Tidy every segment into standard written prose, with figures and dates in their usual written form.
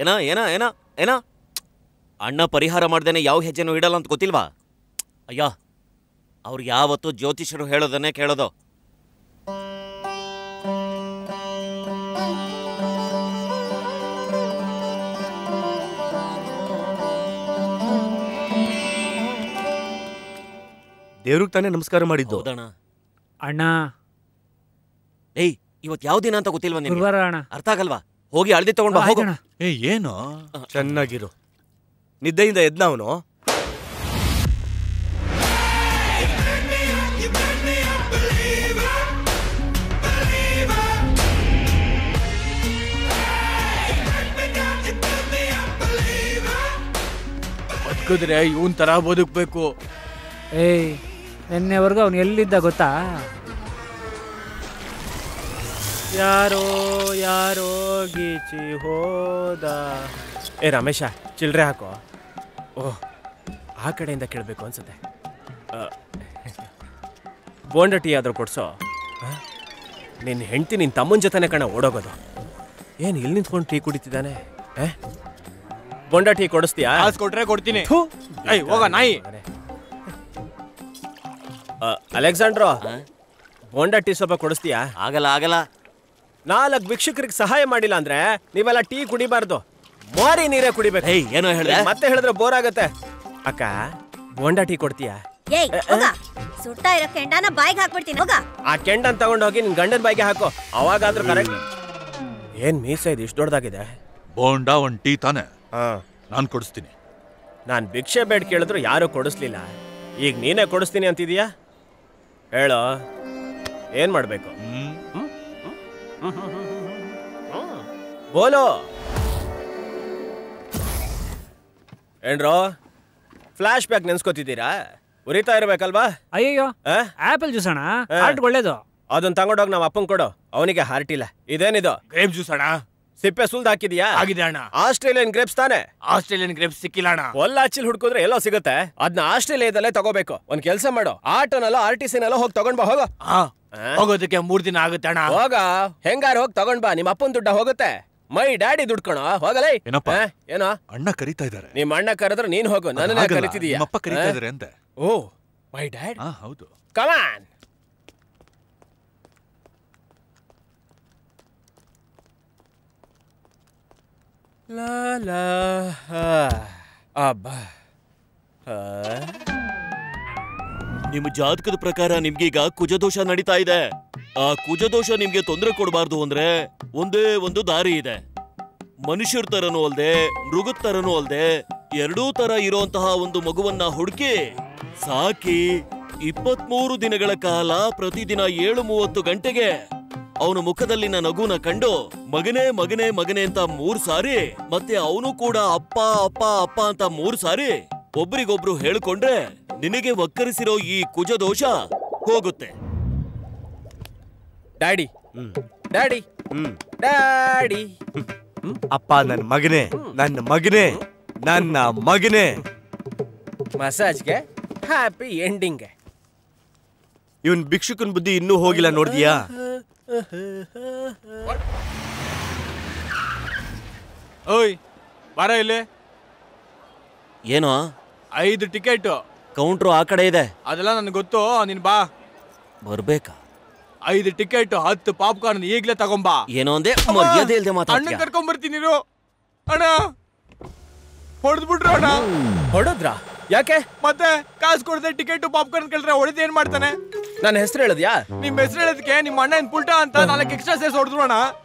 ಏನ ಏನ ಏನ ಏನ ಅಣ್ಣ ಪರಿಹಾರ ಮಾಡ್ದೇನೆ ಯಾವ ಹೆಜ್ಜೆನೂ ಇಡಲ್ಲ ಅಂತ ಗೊತ್ತಿಲ್ವಾ? ಅಯ್ಯ, ಅವ್ರು ಯಾವತ್ತೂ ಜ್ಯೋತಿಷರು ಹೇಳೋದನ್ನೇ ಕೇಳೋದು. ದೇವ್ರಿಗೆ ತಾನೇ ನಮಸ್ಕಾರ ಮಾಡಿದ್ದು. ಅಣ್ಣ, ಏಯ್, ಇವತ್ತು ಯಾವ ದಿನ ಅಂತ ಗೊತ್ತಿಲ್ವಾ ನಿನಗೆ? ಗುರುವಾರ ಅಣ್ಣ. ಅರ್ಥ ಆಗಲ್ವಾ? ಹೋಗಿ ಹಳದಿ ತಗೊಂಡ್ ಬಾ, ಹೋಗೋಣ. ಏನು ಚೆನ್ನಾಗಿರು. ನಿದ್ದೆಯಿಂದ ಎದ್ನ ಅವನು. ಬದುಕಿದ್ರೆ ಇವನ್ ತರ ಬದುಕ್ಬೇಕು. ಏಯ್, ನಿನ್ನೆವರೆಗೂ ಅವನು ಎಲ್ಲಿದ್ದ ಗೊತ್ತಾ? ಯಾರೋ ಯಾರೋ ಗೀಚಿ ಹೋದ. ಏ ರಮೇಶ, ಚಿಲ್ಲರೆ ಹಾಕೋ. ಓಹ್, ಆ ಕಡೆಯಿಂದ ಕೇಳಬೇಕು ಅನ್ಸುತ್ತೆ. ಬೋಂಡ ಟೀ ಆದರೂ ಕೊಡ್ಸೋ. ನಿನ್ನ ಹೆಂಡತಿ ನಿನ್ನ ತಮ್ಮನ ಜೊತೆನೆ ಕಣ ಓಡೋಗೋದು. ಏನು ಇಲ್ಲಿ ನಿಂತ್ಕೊಂಡು ಟೀ ಕುಡಿತಿದ್ದಾನೆ? ಬೋಂಡ ಟೀ ಕೊಡಿಸ್ತೀಯಾ? ಕಾಸು ಕೊಟ್ರೆ ಕೊಡ್ತೀನಿ. ಹೋಗ ನಾಯಿ. ಅಲೆಕ್ಸಾಂಡ್ರೋ, ಬೋಂಡ ಟೀ ಸ್ವಲ್ಪ ಕೊಡಿಸ್ತೀಯಾ? ಆಗಲ್ಲ ಆಗಲ್ಲ. 4 ಭಿಕ್ಷುಕರಿಗೆ ಸಹಾಯ ಮಾಡಿಲ್ಲ ಅಂದ್ರೆ ನೀವೆಲ್ಲ ಟೀ ಕುಡಿಬಾರ್ದು, ಮಾರಿ ನೀರೇ ಕುಡಿಬೇಕು. ಏನೋ ಹೇಳಿದೆ? ಮತ್ತೆ ಹೇಳಿದ್ರೆ ಬೋರ್ ಆಗತ್ತೆ. ಅಕ್ಕ, ಬೋಂಡ ಟೀ ಕೊಡ್ತೀಯಾ? ಸುಟ್ಟ ಇರೋ ಕೆಂಡನ ಬಾಯಿಗೆ ಹಾಕ್ಬಿಡ್ತೀನಿ. ಹೋಗ. ಆ ಕೆಂಡನ್ ತಗೊಂಡೋಗಿ ನಿನ್ ಗಂಡನ ಬಾಯಿಗೆ ಹಾಕೋ, ಅವಾಗಾದ್ರೂ ಕರೆಕ್ಟ್. ಏನ್ ಮೀಸ ಇದು ಇಷ್ಟು ದೊಡ್ಡದಾಗಿದೆ? ಬೋಂಡ ಒಂದ್ ಟೀ ತಾನೆ, ನಾನ್ ಕೊಡಿಸ್ತೀನಿ. ನಾನ್ ಭಿಕ್ಷೆ ಬೇಡ ಕೇಳಿದ್ರು ಯಾರು ಕೊಡಿಸ್ಲಿಲ್ಲ. ಈಗ ನೀನೇ ಕೊಡಿಸ್ತೀನಿ ಅಂತಿದೀಯಾ? ಹೇಳೋ, ಏನ್ ಮಾಡ್ಬೇಕು? ಬೋಲೋ. ಏನ್ರೋ ಫ್ಲಾಶ್ ಬ್ಯಾಕ್ ನೆನ್ಸ್ಕೊತಿದ್ದೀರಾ? ಉರಿತಾ ಇರ್ಬೇಕಲ್ವಾ? ಅಯ್ಯೋ, ಆಪಲ್ ಜ್ಯೂಸ್ ಅಣ್ಣ, ಹಾರ್ಟ್ ಒಳ್ಳೇದು. ಅದನ್ನ ತಗೊಂಡೋಗಿ ನಾವ್ ಅಪ್ಪನ್ ಕೊಡು, ಅವನಿಗೆ ಹಾರ್ಟ್ ಇಲ್ಲ. ಇದೇನಿದು? ಗ್ರೇಪ್ ಜ್ಯೂಸ್ ಅಣ್ಣ. ಸಿಪ್ಪೆ ಸುಲ್ದು ಹಾಕಿದ್ಯಾ? ಆಗಿದೆ ಅಣ್ಣ. ಆಸ್ಟ್ರೇಲಿಯನ್ ಗ್ರೇಪ್ಸ್ ತಾನೆ? ಆಸ್ಟ್ರೇಲಿಯನ್ ಗ್ರೇಪ್ಸ್ ಸಿಕ್ಕಿಲ್ಲ ಅಣ್ಣ. ಒಲ್ಲಾಚಿಲ್ ಹುಡ್ಕೋದ್ರೆ ಎಲ್ಲೋ ಸಿಗುತ್ತೆ. ಅದನ್ನ ಆಸ್ಟ್ರೇಲಿಯಾದಲ್ಲೇ ತಗೋಬೇಕು. ಒಂದ್ ಕೆಲ್ಸ ಮಾಡು, ಆಟೋನಲ್ಲ RTCನಲ್ಲ ಹೋಗಿ ತಗೊಂಡ್ ಬಾ. ಹೋಗೋ. ಹೋಗೋದಕ್ಕೆ 3 ದಿನ ಆಗುತ್ತೆ ಅಣ್ಣ. ಹೋಗ, ಹೆಂಗಾರ ಹೋಗಿ ತಗೊಂಡ್ ಬಾ. ನಿಮ್ಮ ಅಪ್ಪನ್ ದುಡ್ಡ ಹೋಗುತ್ತೆ. ಮೈ ಡ್ಯಾಡಿ ದುಡ್ಡು ಕಣೋ. ಹೋಗಲೇ. ಏನೋ ಅಣ್ಣ ಕರೀತಾ ಇದಾರೆ. ನಿಮ್ಮ ಅಣ್ಣ ಕರೆದ್ರೆ ನೀನ್ ಹೋಗು, ನನ್ನ ಕರಿತಿದೀಯ. ಅಪ್ಪ ಕರೀತಾ ಇದಾರೆ ಅಂತೆ. Oh, my dad. ಹೌದು. Come on. ಲಾ ಲಾ ಅಬ್ಬಾ. ನಿಮ್ಮ ಜಾತಕದ ಪ್ರಕಾರ ನಿಮ್ಗೀಗ ಕುಜದೋಷ ನಡೀತಾ ಇದೆ. ಆ ಕುಜದೋಷ ನಿಮ್ಗೆ ತೊಂದರೆ ಕೊಡಬಾರ್ದು ಅಂದ್ರೆ ಒಂದೇ ಒಂದು ದಾರಿ ಇದೆ. ಮನುಷ್ಯರ ತರನೂ ಅಲ್ದೆ, ಮೃಗದ ತರನೂ ಅಲ್ದೆ, ಎರಡೂ ತರ ಇರೋಂತಹ ಒಂದು ಮಗುವನ್ನ ಹುಡುಕಿ ಸಾಕಿ 23 ದಿನಗಳ ಕಾಲ ಪ್ರತಿದಿನ 7:30 ಗಂಟೆಗೆ ಅವನ ಮುಖದಲ್ಲಿನ ನಗುನ ಕಂಡು ಮಗನೇ ಮಗನೇ ಮಗನೇ ಅಂತ 3 ಸಾರಿ, ಮತ್ತೆ ಅವನು ಕೂಡ ಅಪ್ಪ ಅಪ್ಪ ಅಪ್ಪ ಅಂತ 3 ಸಾರಿ ಒಬ್ರಿಗೊಬ್ರು ಹೇಳ್ಕೊಂಡ್ರೆ ನಿನಗೆ ವಕ್ಕರಿಸಿರೋ ಈ ಕುಜದೋಷ ಹೋಗುತ್ತೆ. Daddy, daddy, daddy. ಅಪ್ಪ, ನನ್ನ ಮಗನೇ, ನನ್ನ ಮಗನೇ, ನನ್ನ ಮಗನೇ. ಮಸಾಜ್ಗೆ ಹ್ಯಾಪಿ ಎಂಡಿಂಗ್. ಇವನ್ ಭಿಕ್ಷುಕನ್ ಬುದ್ಧಿ ಇನ್ನೂ ಹೋಗಿಲ್ಲ, ನೋಡ್ದಿಯಾ? ಓಯ್, ಬಾರ ಇಲ್ಲಿ. ಏನೋ? 5 ಟಿಕೆಟ್. ಕೌಂಟ್ರು ಆ ಕಡೆ ಇದೆ. ಅದೆಲ್ಲ ನನ್ಗೆ ಗೊತ್ತು, ನೀನ್ ಬಾ. ಬರ್ಬೇಕಾ? 5 ಟಿಕೆಟ್, 10 ಪಾಪ್ಕಾರ್ನ್ ಈಗ್ಲೇ ತಗೊಂಬಾ. ಏನೋ ಅಂದೆ? ಮರ್ಯಾದೆ ಇಲ್ದೆ ಮಾತಾಡ್ತೀಯ. ಅಣ್ಣ ಕರ್ಕೊಂಡ್ ಬರ್ತೀನಿ. ಅಣ್ಣ ಹೊಡೆದ್ಬಿಟ್ರು. ಅಣ್ಣ ಹೊಡೆದ್ರ? ಯಾಕೆ? ಮತ್ತೆ ಕಾಸು ಕೊಡದೆ ಟಿಕೆಟ್ ಪಾಪ್ಕಾರ್ನ್ ಕೇಳಿದ್ರೆ ಹೊಡೆದ ಏನ್ ಮಾಡ್ತಾನೆ? ನನ್ನ ಹೆಸರು ಹೇಳಿದ್ಯಾ? ನಿಮ್ ಹೆಸರು ಹೇಳೋದಕ್ಕೆ ನಿಮ್ಮ ಅಣ್ಣ ಏನ್ ಪುಲ್ಟ ಅಂತ 4 ಎಕ್ಸ್ಟ್ರಾ ಸೇರ್ಸ್ ಹೊಡೆದ್ರು. ಅಣ್ಣ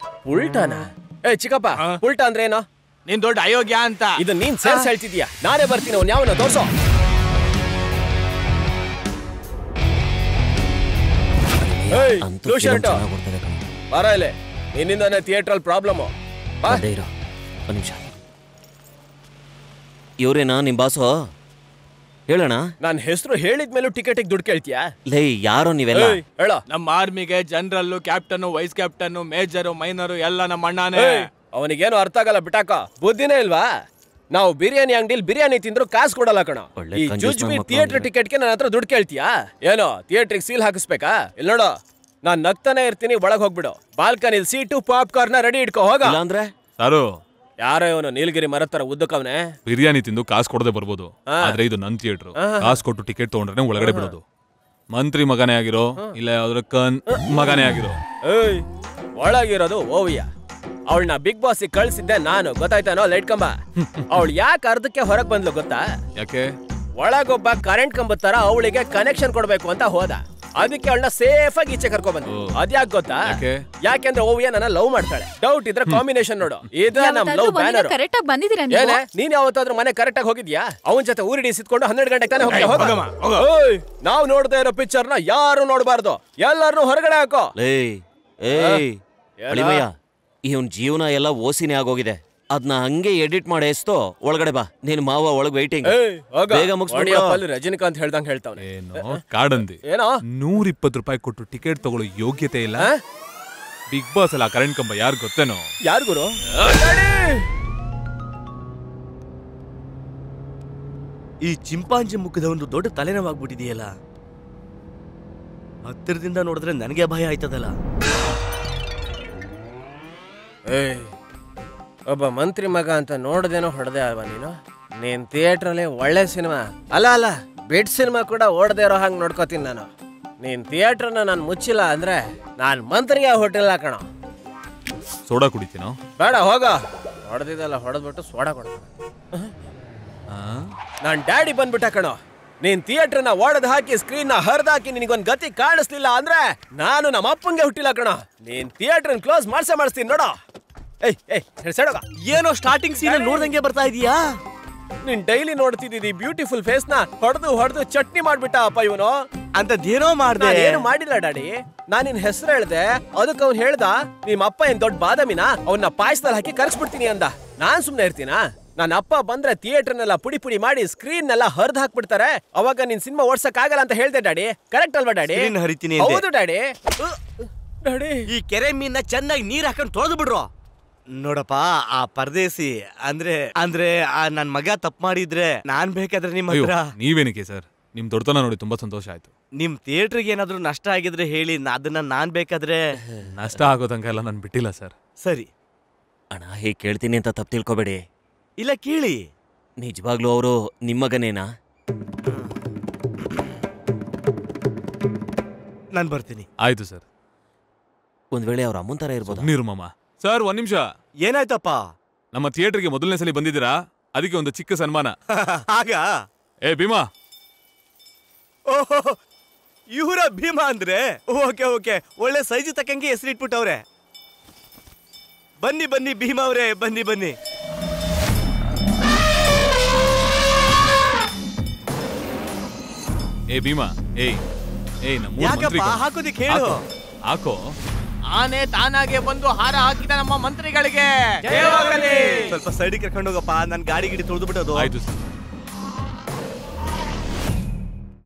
ಪುಲ್ಟಾನ? ಏ ಚಿಕ್ಕಪ್ಪ, ಪುಲ್ಟ ಅಂದ್ರೆ ಏನೋ? ನೀನ್ ದೊಡ್ಡ ಅಯೋಗ್ಯ ಅಂತ. ಇದು ನೀನ್ ಸೇರ್ಸ್ ಹೇಳ್ತಿದ್ಯಾ? ನಾನೇ ಬರ್ತೀನಿ. ಅವ್ನು ಯಾವನ ತೋರ್ಸೋ. ಬರ ಇಲ್ಲಿ. ನಿನ್ನಿಂದಾನೆ ಥಿಯೇಟ್ರಲ್ಲಿ ಪ್ರಾಬ್ಲಮ್. ನಿಮಿಷ. ಇವ್ರೇನಾ ನಿಮ್ ಬಾಸು? ಹೇಳೋಣ. ನಾನ್ ಹೆಸರು ಹೇಳಿದ್ಮೇಲೂ ಟಿಕೆಟ್ ದುಡ್ಡು ಕೇಳ್ತೀಯಾ? ಲೇ, ಯಾರೋ ನೀವೆಲ್ಲ? ಹೇಳ. ನಮ್ಮ ಆರ್ಮಿಗೆ general, captain, vice captain, major, minor ಎಲ್ಲ ನಮ್ಮ ಅಣ್ಣನೇ. ಅವನಿಗೇನು ಅರ್ಥ ಆಗಲ್ಲ, ಬಿಟಾಕ. ಬುದ್ಧಿನೇ ಇಲ್ವಾ? ನಾವು ಬಿರಿಯಾನಿ ಅಂಗಡಿಲಿ ಬಿರಿಯಾನಿ ತಿಂದ್ರು ಕಾಸು ಕೊಡಲ್ಲ ಕಣ. ಈ ಜುಜ್ಬಿ ಥಿಯೇಟರ್ ಟಿಕೆಟ್ಗೆ ನನ್ನ ಹತ್ರ ದುಡ್ಡು ಕೇಳ್ತೀಯಾ? ಏನೋ ಥಿಯೇಟ್ರಿಗೆ ಸೀಲ್ ಹಾಕಿಸ್ಬೇಕಾ? ಇಲ್ಲಿ ನೋಡು, ನಾನ್ ನಗ್ತಾನೆ ಇರ್ತೀನಿ, ಒಳಗ್ ಹೋಗ್ಬಿಡು. ಬಾಲ್ಕನಿಲ್ ಸೀಟು, ಪಾಪ್ಕಾರ್ನ್ ರೆಡಿ ಇಟ್ಕೋ. ಹೋಗ. ಅಂದ್ರೆ ಸಾರು, ಯಾರೋ ಇವನು ನೀಲಗಿರಿ ಮರದ ತರ ಉದ್ದಕ್ಕವನೆ. ಬಿರಿಯಾನಿ ತಿಂದು ಕಾಸು ಕೊಡದೆ ಬರ್ಬೋದು, ಆದ್ರೆ ಇದು ನನ್ ಥಿಯೇಟ್ರು. ಕಾಸು ಕೊಟ್ಟು ಟಿಕೆಟ್ ತಗೊಂಡ್ರೆ ಒಳಗಡೆ ಬಿಡೋದು. ಮಂತ್ರಿ ಮಗನೇ ಆಗಿರೋ ಇಲ್ಲ ಯಾವ್ದ್ರ ಮಗನೇ ಆಗಿರೋ. ಏಯ್, ಒಳಗಿರೋದು ಓವಿಯ. ಅವಳನ್ನ ಬಿಗ್ ಬಾಸ್ ಕಳ್ಸಿದ್ದೆ ನಾನು, ಗೊತ್ತಾಯ್ತಾನೋ? ಲೈಟ್ ಕಂಬ. ಅವಳು ಯಾಕೆ ಅರ್ಧಕ್ಕೆ ಹೊರಗ್ ಬಂದ್ಲು ಗೊತ್ತಾ? ಯಾಕೆ? ಒಳಗೊಬ್ಬ ಕರೆಂಟ್ ಕಂಬದ ತರ ಅವಳಿಗೆ ಕನೆಕ್ಷನ್ ಕೊಡ್ಬೇಕು ಅಂತ ಹೋದ. ಅದಕ್ಕೆ ಅವಳನ್ನ ಸೇಫ್ ಆಗಿ ಈಚೆ ಕರ್ಕೊ ಬಂದು. ಅದ್ಯಾಕ್ ಗೊತ್ತಾ? ಯಾಕೆಂದ್ರೆ ಓವಿಯ ನನ್ನ ಲವ್ ಮಾಡ್ತಾಳೆ. ಡೌಟ್ ಇದ್ರೆ ಕಾಂಬಿನೇಷನ್ ನೋಡು. ಇದ ನಮ್ ಲವ್ ಬ್ಯಾನರ್. ಕರೆಕ್ಟ್ ಆಗಿ ಬಂದಿದ್ದೀರಾ ಏನೇ ನೀನ್ ಯಾವತ್ತಾದ್ರೂ ಮನೆ ಕರೆಕ್ಟ್ ಆಗಿ ಹೋಗಿದ್ಯಾ? ಅವನ ಜೊತೆ ಊರಿಡಿ ಸಿತ್ಕೊಂಡು 12 ಗಂಟೆಗೆ ತಾನೇ ಹೋಗ್ತೀಯ? ನಾವು ನೋಡ್ತಾ ಇರೋ ಪಿಕ್ಚರ್ ನ ಯಾರು ನೋಡಬಾರ್ದು, ಎಲ್ಲಾರನು ಹೊರಗಡೆ ಹಾಕೋ. ಇವನ್ ಜೀವನ ಎಲ್ಲ ಓಸಿನೇ ಆಗೋಗಿದೆ. ಅದನ್ನ ಹಂಗೆ ಎಡಿಟ್ ಮಾಡಿ ಎಸ್ತೋ ಒಳಗಡೆ ಬಾ. ನೀನ್ ಮಾವ ಒಳಗ್ ವೈಟಿಂಗ್. ಬೇಗ ಮುಗಿಸ್ಬಿಡು. ರಜನಿಕಾಂತ್ ಹೇಳ್ದಂಗ್ ಹೇಳ್ತಾವ್ನೆ. ಏನೋ ಕಾಡಂದಿ. ಏನೋ 120 ರೂಪಾಯಿ ಕೊಟ್ಟು ಟಿಕೆಟ್ ತಗೊಳ್ಳೋ ಯೋಗ್ಯತೆ ಇಲ್ಲ. ಬಿಗ್ ಬಾಸ್ ಅಲ್ಲ ಕರೆಂಟ್ ಕಂಬ, ಯಾರು ಗೊತ್ತೇನೋ? ಯಾರು ಗುರು? ಈ ಚಿಂಪಾಂಜಿ ಮುಖದ ಒಂದು ದೊಡ್ಡ ತಲೆನೋವಾಗ್ಬಿಟ್ಟಿದೆಯಲ್ಲ. ಹತ್ತಿರದಿಂದ ನೋಡಿದ್ರೆ ನನಗೆ ಭಯ ಆಯ್ತದಲ್ಲ. ಒಬ್ಬ ಮಂತ್ರಿ ಮಗ ಅಂತ ನೋಡ್ದೇನೋ ಹೊಡೆದೆ ಅಲ್ವಾ ನೀನು? ನೀನ್ ಥಿಯೇಟ್ರಲ್ಲಿ ಒಳ್ಳೆ ಸಿನಿಮಾ ಅಲ್ಲ ಬಿಡ್ ಸಿನಿಮಾ ಕೂಡ ಓಡದೆ ಇರೋ ಹಂಗ್ ನೋಡ್ಕೋತೀನಿ ನಾನು. ನೀನ್ ಥಿಯೇಟ್ರನ್ನ ನಾನು ಮುಚ್ಚಿಲ್ಲ ಅಂದ್ರೆ ನಾನ್ ಮಂತ್ರಿಗೆ ಹೋಟೆಲ್ ಹಾಕೋಣ. ಸೋಡಾ ಕುಡಿತೀನೋ? ಬೇಡ, ಹೋಗ. ಹೊಡೆದಿದ್ದಲ್ಲ ಹೊಡೆದ್ಬಿಟ್ಟು ಸೋಡಾ ಕೊಡ. ನಾನ್ ಡ್ಯಾಡಿ ಬಂದ್ಬಿಟ್ಟ ಕಣೋ. ನೀನ್ ಥಿಯೇಟರ್ನ ಒಡೆದ್ ಹಾಕಿ ಸ್ಕ್ರೀನ್ ನ ಹರಿದಾಕಿ ನಿನಗೊಂದ್ ಗತಿ ಕಾಣಿಸ್ಲಿಲ್ಲ ಅಂದ್ರೆ ನಾನು ನಮ್ಮ ಅಪ್ಪಂಗೆ ಹುಟ್ಟಿಲ್ಲ ಕಣೋ. ನೀನ್ ಥಿಯೇಟರ್ ಕ್ಲೋಸ್ ಮಾಡಿಸ್ತೀನಿ ನೋಡೋ. ಏನೋ ಸ್ಟಾರ್ಟಿಂಗ್ ಸೀನ್ ನೋಡ್ದಂಗೆ ಬರ್ತಾ ಇದೀಯಾ? ನೀನ್ ಡೈಲಿ ನೋಡ್ತಿದ್ದೀವಿ ಬ್ಯೂಟಿಫುಲ್ ಫೇಸ್ ನ ಹೊಡೆದು ಚಟ್ನಿ ಮಾಡ್ಬಿಟ್ಟ ಅಪ್ಪ ಇವನು. ಅಂತದೇನೋ ಮಾಡ್ದೆ? ಏನು ಮಾಡಿಲ್ಲ ಡ್ಯಾಡಿ. ನಾನ್ ನಿನ್ ಹೆಸರು ಹೇಳ್ದೆ, ಅದಕ್ಕೆ ಅವ್ನು ಹೇಳ್ದ ನಿಮ್ ಅಪ್ಪ ಏನ್ ದೊಡ್ಡ ಬಾದಾಮಿನ, ಅವನ್ನ ಪಾಯಸದಲ್ಲಿ ಹಾಕಿ ಕರ್ಸ್ಬಿಡ್ತೀನಿ ಅಂದ. ನಾನ್ ಸುಮ್ನೆ ಇರ್ತೀನ? ನನ್ನ ಅಪ್ಪ ಬಂದ್ರೆ ಥಿಯೇಟರ್ನೆಲ್ಲ ಪುಡಿ ಮಾಡಿ ಸ್ಕ್ರೀನ್ ನೆಲ್ಲ ಹರಿದು ಹಾಕ್ಬಿಡ್ತಾರೆ. ಅವಾಗ ನಿನ್ ಸಿನಿಮಾ ಓಡ್ಸಕ್ ಆಗಲ್ಲ ಅಂತ ಹೇಳ್ದೆ ಡ್ಯಾಡಿ. ಕರೆಕ್ಟ್ ಅಲ್ವಾ ಡ್ಯಾಡಿ? ಹೌದು ಡ್ಯಾಡಿ. ಡ್ಯಾಡಿ, ಈ ಕೆರೆ ಮೀನ್ನ ಚೆನ್ನಾಗಿ ನೀರ್ ಹಾಕೊಂಡು ತೊಳೆದು ಬಿಡ್ರು. ನೋಡಪ್ಪ, ಆ ಪರದೇಸಿ ಅಂದ್ರೆ ನನ್ ಮಗ ತಪ್ಪು ಮಾಡಿದ್ರೆ ನಾನ್ ಬೇಕಾದ್ರೆ ನಿಮ್ ಹತ್ರ. ನೀವೇನಕ್ಕೆ ಸರ್? ನಿಮ್ ದೊಡ್ಡತನ ನೋಡಿ ತುಂಬಾ ಸಂತೋಷ ಆಯ್ತು. ನಿಮ್ ಥಿಯೇಟರ್ಗೆ ಏನಾದ್ರು ನಷ್ಟ ಆಗಿದ್ರೆ ಹೇಳಿ, ಅದನ್ನ ನಾನ್ ಬೇಕಾದ್ರೆ. ನಷ್ಟ ಆಗೋ ತನಕ ಎಲ್ಲ ನಾನು ಬಿಟ್ಟಿಲ್ಲ ಸರ್. ಸರಿ ಅಣ್ಣ, ಹೀಗೆ ಕೇಳ್ತೀನಿ ಅಂತ ತಪ್ಪು ತಿಳ್ಕೊಬೇಡಿ. ಇಲ್ಲ, ಕೇಳಿ. ನಿಜವಾಗ್ಲೂ ಅವರು ನಿಮ್ಮ ಮಗನೇನಾ? ನಾನ್ ಬರ್ತೀನಿ. ಆಯ್ತು ಸರ್. ಒಂದ್ ವೇಳೆ ಅವ್ರ ಅಮ್ಮನ್ ತರ ಇರ್ಬೋದು. ನೀರು ಮಾಮ. ಸರ್, 1 ನಿಮಿಷ. ಏನಾಯ್ತಪ್ಪ? ನಮ್ಮ ಥಿಯೇಟರ್ಗೆ ಮೊದಲನೇ ಸಲ ಬಂದಿದ್ದೀರಾ, ಅದಕ್ಕೆ ಒಂದು ಚಿಕ್ಕ ಸನ್ಮಾನ. ಆಗ ಏ ಭೀಮಾ. ಓಹೋ, ಇವರ ಭೀಮಾ ಅಂದ್ರೆ? ಓಕೆ, ಒಳ್ಳೆ ಸೈಜ್ ತಕ್ಕಂಗೆ ಹೆಸರಿಟ್ಬಿಟ್ಟವ್ರೆ. ಬನ್ನಿ ಭೀಮಾ ಅವ್ರೆ, ಬನ್ನಿ. ಏ ಭೀಮಾ, ನಮ್ಮ ಯಾಕಪ್ಪ ಹಾಕೋದಿಕ್ಕೆ ಹೇಳು. ಹಾಕೋ. ಆನೆ ತಾನಾಗೆ ಬಂದು ಹಾರ ಹಾಕಿದ ನಮ್ಮ ಮಂತ್ರಿಗಳಿಗೆ ಸ್ವಲ್ಪ ಸೈಡಿಗೆ ಕರ್ಕೊಂಡು ಹೋಗಪ್ಪ. ನನ್ ಗಾಡಿ ಗಿಡಿ ತುಳಿದು ಬಿಟ್ಟದು. ಆಯ್ತು ಸರ್.